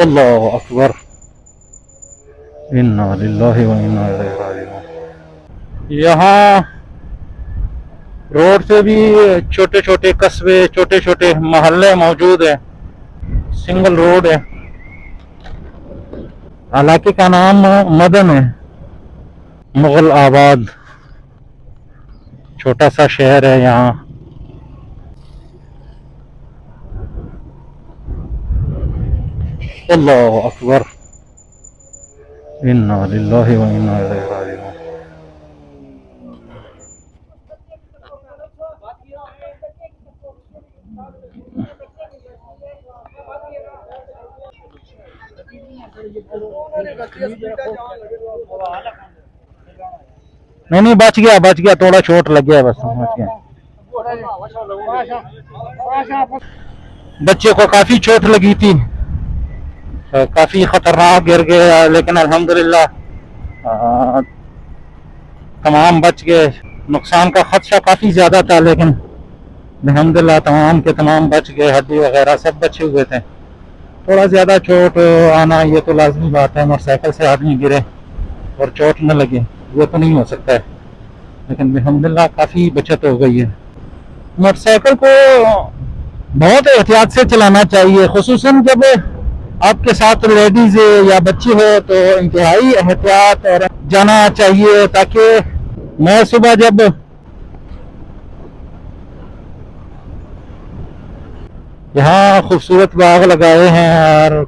अल्लाह अकबर। इन्ना लिल्लाहि व इन्ना इलैहि राजिऊन। यहाँ रोड से भी छोटे छोटे कस्बे, छोटे छोटे मोहल्ले मौजूद है। सिंगल रोड है। इलाके का नाम मदन है। मुगल आबाद छोटा सा शहर है यहाँ। अल्लाह अकबर। इन्ना लिल्लाहि व इन्ना इलैहि राजिऊन। नहीं नहीं, बच गया बच गया, थोड़ा चोट लग गया, बस बच गया। बच्चे को काफी चोट लगी थी, काफी खतरनाक गिर गया, लेकिन अल्हम्दुलिल्लाह तमाम बच गए। नुकसान का खदशा काफी ज्यादा था, लेकिन अल्हम्दुलिल्लाह तमाम के तमाम बच गए। हड्डी वगैरह सब बचे हुए थे। थोड़ा ज्यादा चोट आना ये तो लाजमी बात है, मोटरसाइकिल से आदमी गिरे और चोट न लगे ये तो नहीं हो सकता है, लेकिन अल्हम्दुलिल्लाह काफी बचत हो गई है। मोटरसाइकिल को बहुत एहतियात से चलाना चाहिए, खुसूसन जब आपके साथ लेडीज या बच्चे हो तो इंतहाई एहतियात और जाना चाहिए, ताकि मैं सुबह जब यहाँ खूबसूरत बाग लगाए हैं और